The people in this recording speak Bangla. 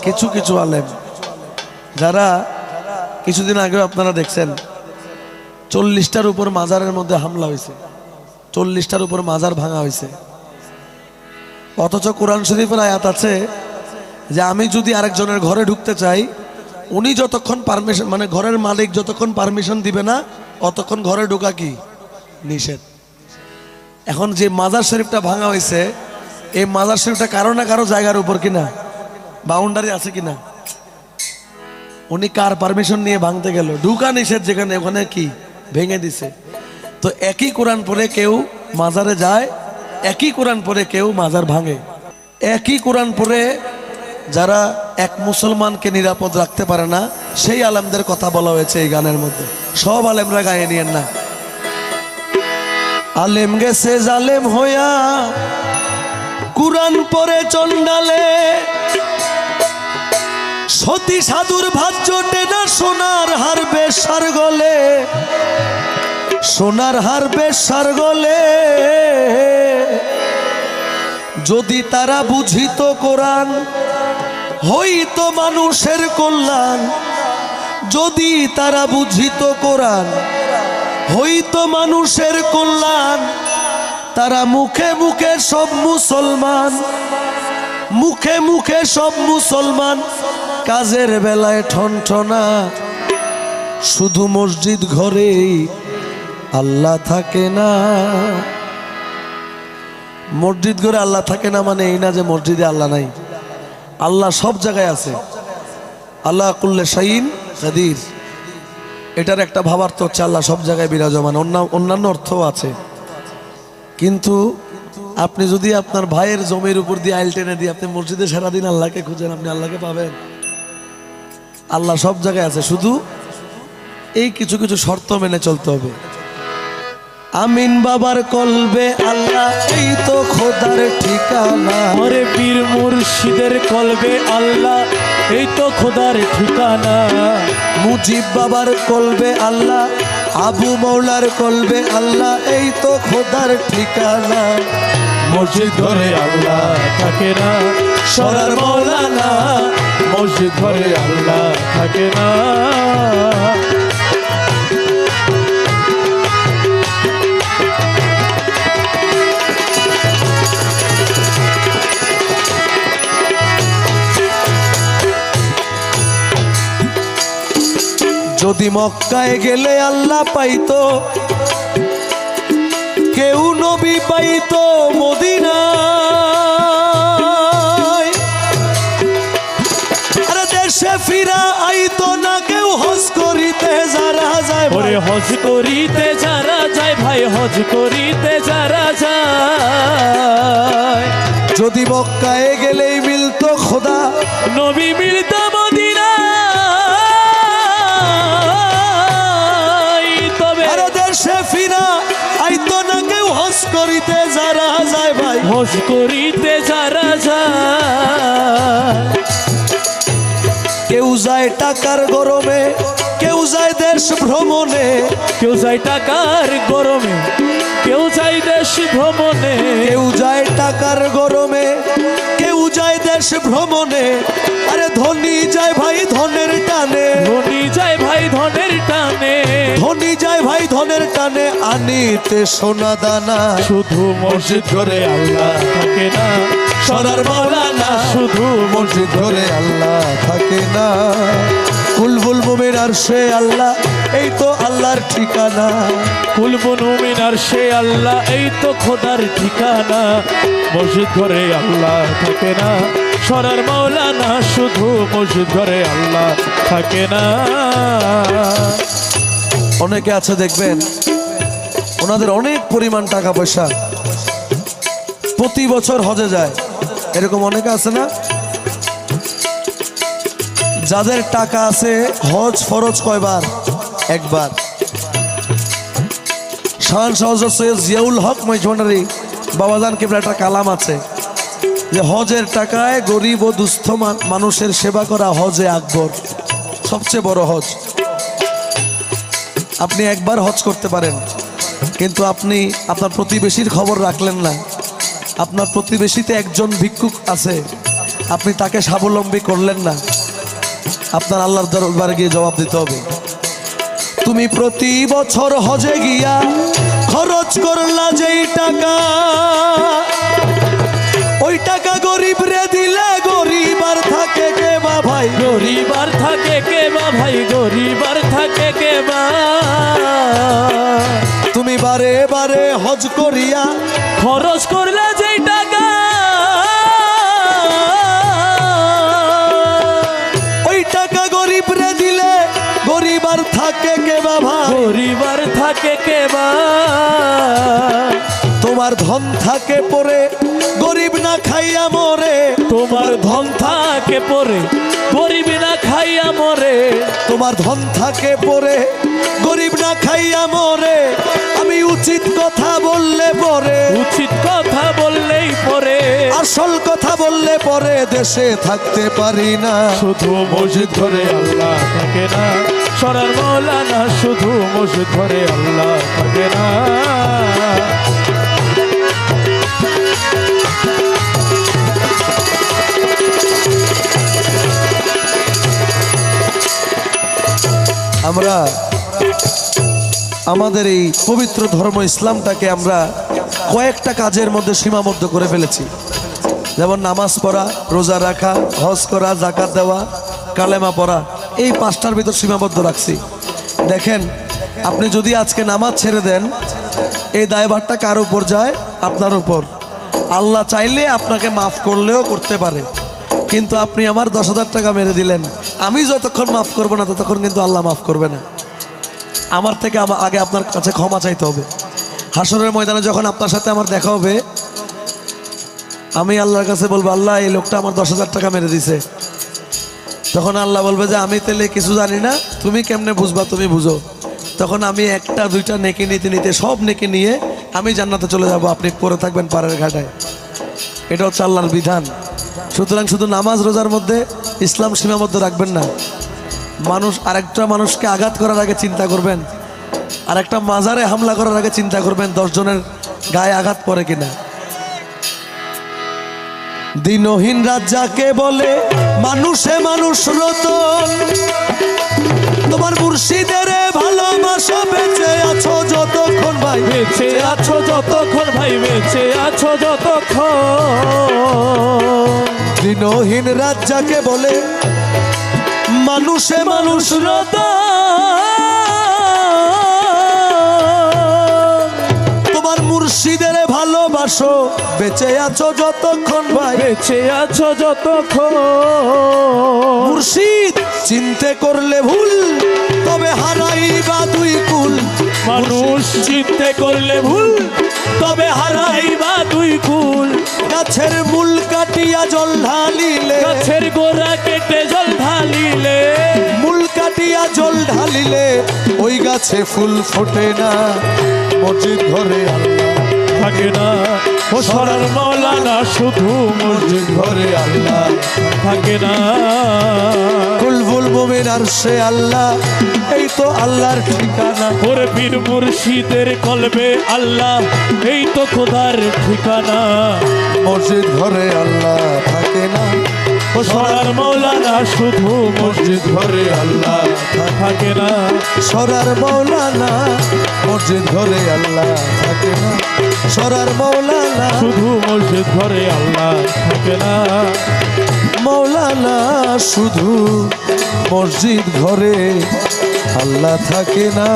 কিছু কিছু আলেম যারা কিছুদিন আগে আপনারা দেখছেন 40টার উপর মাজারের মধ্যে হামলা হয়েছে, 40টার উপর মাজার ভাঙা হয়েছে। অথচ কোরআন শরীফের আয়াত আছে যে আমি যদি আরেকজনের ঘরে ঢুকতে চাই, উনি যতক্ষণ পারমিশন, মানে ঘরের মালিক যতক্ষণ পারমিশন দিবে না অতক্ষণ ঘরে ঢোকা কি নিষেধ। এখন যে মাজার শরীফটা ভাঙা হয়েছে, এই মাজার শরীফটা কারো না কারো জায়গার উপর কিনা বাউন্ডারি আছে কিনা, উনি কার পারমিশন নিয়ে ভাঙতে গেল? ঢুকা নিষেধ যেখানে, ওখানে কি ভেঙে দিছে। তো একই কোরআন পড়ে কেউ মাজারে যায়, একই কোরআন পড়ে কেউ মাজার ভাঙে। একই কোরআন পড়ে যারা এক মুসলমানকে নিরাপদ রাখতে পারে না, সেই আলেমদের কথা বলা হয়েছে এই গানের মধ্যে। সব আলেমরা গায়ে নিয়েন না। আলেম গেছে জালেম হইয়া কোরআন পড়ে চন্ডালে, সতী সাধুর ভাত জোটে না সোনার হার বেশার গলে, সোনার হার বেশার গলে। যদি তারা বুঝিত কোরআন হইতো মানুষের কল্যাণ, যদি তারা বুঝিত কোরআন হইতো মানুষের কল্যাণ। তারা মুখে মুখে সব মুসলমান, মুখে মুখে সব মুসলমান, কাজের বেলায় ঠনঠনা। শুধু মসজিদ ঘরেই আল্লাহ থাকে না। মসজিদ ঘরে আল্লাহ থাকে না মানে এই না যে মসজিদে আল্লাহ নাই, আল্লাহ সব জায়গায় আছে। আল্লাহ কুল্লে শাইইন কাদির, এটার একটা ভাবার্থ হচ্ছে আল্লাহ সব জায়গায় বিরাজমান। অন্যান্য অর্থও আছে। কিন্তু আপনি যদি আপনার ভাইয়ের জমির উপর দিয়ে আইল টেনে দিয়ে আপনি মসজিদে সারাদিন আল্লাহকে খুঁজেন, আপনি আল্লাহকে পাবেন? আল্লাহ সব জায়গায় আছে, শুধু এই কিছু কিছু শর্ত মেনে চলতে হবে। আমিন বাবার কলবে আল্লাহ, এই তো খোদার ঠিকানা। ওরে পীর মুর্শিদের কলবে আল্লাহ, এই তো খোদার ঠিকানা। মুজিব বাবার কলবে আল্লাহ, আবু মৌলার কলবে আল্লাহ, এই তো খোদার ঠিকানা। মসজিদ ঘরে আল্লাহ থাকে না, সরার মৌলানা। মসজিদ ঘরে আল্লাহ থাকে না। যদি মক্কায় গেলে আল্লাহ পাইতো, কেউ নবী পাইতো মদিনায়। আরে দেশে ফিরা আইতো না কেউ হজ করিতে যারা যায়। ওরে হজ করিতে যারা যায় ভাই, হজ করিতে যারা যায়। যদি মক্কায় গেলেই মিলতো খোদা, নবী মিলতো মদিনা। দেশে ফিরা আইতো না কেউ হজ করিতে যারা যায় ভাই, হজ করিতে যারা যায়। কেউ যায় টাকার গরমে, কেউ যায় দেশ ভ্রমণে। কেউ যায় টাকার গরমে, কেউ যায় দেশ ভ্রমণে। কেউ যায় টাকার গরমে, কেউ যায় দেশ ভ্রমণে। আরে ধনী যায় ভাই ধনের টানে, ধনী যায় ভাই ধনের টানে। ধনী যায় ভাই ধনের টানে, আনিতে সোনা দানা। শুধু মসজিদ ঘরে আল্লাহ থাকে না, সরার মাওলানা। শুধু মসজিদ ঘরে আল্লাহ থাকে না। কুলবুল মুমিন আরশে আল্লাহ, এই তো আল্লাহর ঠিকানা। কুলবুল মুমিন আরশে আল্লাহ, এই তো খোদার ঠিকানা। মসজিদ ঘরে আল্লাহ থাকে না, সরার মাওলানা। শুধু মসজিদ ঘরে আল্লাহ থাকে না। অনেকে আছে দেখবেন ওনাদের অনেক পরিমাণ টাকা পয়সা, প্রতি বছর হজে যায়। এরকম অনেকে আছে না, যাদের টাকা আছে হজ ফরজ কয়বার? একবার। শান শাহ সৈয়দ জিয়াউল হক মৈজভান্ডারী বাবাজান কিবলার একটা কালাম আছে যে হজের টাকায় গরিব ও দুস্থ মানুষের সেবা করা হজে আকবর, সবচেয়ে বড় হজ। আপনি একবার হজ করতে পারেন, কিন্তু আপনি আপনার প্রতিবেশীর খবর রাখলেন না। আপনার প্রতিবেশীতে একজন ভিক্ষুক আছে, আপনি তাকে স্বাবলম্বী করলেন না, আপনার আল্লাহর দরবারে গিয়ে জবাব দিতে হবে। তুমি প্রতি বছর হজে গিয়া খরচ করলা যেই টাকা, ওই টাকা গরিব রে দিলে গরিব আর থাকে কে বা ভাই? গরিব আর থাকে কে বা ভাই, গরিব আর থাকে কে বা? তুমি বারে বারে হজ করিয়া খরচ করলে যেই টাকা, ওই টাকা গরিব রে দিলে গরিব আর থাকে কে বা ভাই? গরিব আর থাকে কে বা? তোমার ধন থাকে পরে গরিব না খাইয়া মরে, তোমার ধন থাকে পরে গরিব না খাইয়া মরে, তোমার ধন থাকে পরে গরিব না খাইয়া মরে। আমি উচিত কথা বললে পরে, উচিত কথা বললেই পরে, আসল কথা বললে পরে দেশে থাকতে পারি না। শুধু মসজিদ ঘরে আল্লাহ থাকে না, সরার মৌলানা শুধু মসজিদ ঘরে আল্লাহ থাকে না। আমরা আমাদের এই পবিত্র ধর্ম ইসলামটাকে আমরা কয়েকটা কাজের মধ্যে সীমাবদ্ধ করে ফেলেছি, যেমন নামাজ পড়া, রোজা রাখা, হজ করা, যাকাত দেওয়া, কালেমা পড়া, এই পাঁচটার ভিতর সীমাবদ্ধ রাখছি। দেখেন, আপনি যদি আজকে নামাজ ছেড়ে দেন, এই দায়ভারটা কার উপর যায়? আপনার উপর। আল্লাহ চাইলে আপনাকে মাফ করলেও করতে পারে, কিন্তু আপনি আমার 10,000 টাকা মেরে দিলেন, আমি যতক্ষণ মাফ করব না ততক্ষণ কিন্তু আল্লাহ মাফ করবে না। আমার থেকে আগে আপনার কাছে ক্ষমা চাইতে হবে। হাসরের ময়দানে যখন আপনার সাথে আমার দেখা হবে, আমি আল্লাহর কাছে বলবো, আল্লাহ এই লোকটা আমার 10,000 টাকা মেরে দিছে। তখন আল্লাহ বলবে যে আমি তাহলে কিছু জানি না, তুমি কেমনে বুঝবা, তুমি বুঝো। তখন আমি একটা দুইটা নেকি নিতে নিতে সব নেকি নিয়ে আমি জান্নাতে চলে যাব, আপনি পড়ে থাকবেন পাড়ের ঘাটায়। এটা হচ্ছে আল্লাহর বিধান। সুতরাং শুধু নামাজ রোজার মধ্যে ইসলাম সীমাবদ্ধ রাখবেন না। আরেকটা মানুষকে আঘাত করার আগে চিন্তা করবেন, আরেকটা মাজারে হামলা করার আগে চিন্তা করবেন 10 জনের গায়ে আঘাত পড়ে কিনা। দিনহীন রাত যাকে বলে মানুষে মানুষ রতন, তোমার মুর্শিদের ভালোবাসা বেঁচে আছো যতক্ষণ ভাই, বেঁচে আছো যতক্ষণ ভাই, বেঁচে আছো যতক্ষণ। দিনহীন রাত যাকে বলে মানুষে মানুষ তোমার মুর্শিদের ভালোবাসো বেঁচে আছো যতক্ষণ ভাই, বেঁচে আছো যতক্ষণ। মুর্শিদ চিনতে করলে ভুল তবে হারাইবা দুই কুল, মানুষ চিনতে করলে ভুল তবে হারাইবা দুই কুল। গাছের মূল কাটিয়া জল ঢালিলে, গাছের গোড়া কেটে জল ঢালিলে, মূল কাটিয়া জল ঢালিলে ওই গাছে ফুল ফোটে না। মসজিদ ঘরে আল্লাহ থাকে না, ও সরার মৌলানা শুধু মসজিদ ঘরে আল্লাহ থাকে না। কুলবুল মুমিন আরশে আল্লাহ, এই তো আল্লাহর ঠিকানা। ওরে পীর মুর্শিদের কলবে আল্লাহ, এই তো খোদার ঠিকানা। মসজিদ ঘরে আল্লাহ থাকে না, ও সরার মৌলানা শুধু মসজিদ ঘরে আল্লাহ থাকে না। সরার মৌলানা মসজিদ ঘরে আল্লাহ থাকে না, সরার মৌলানা শুধু মসজিদ ঘরে আল্লাহ থাকে না। মৌলানা শুধু মসজিদ ঘরে আল্লাহ থাকে না।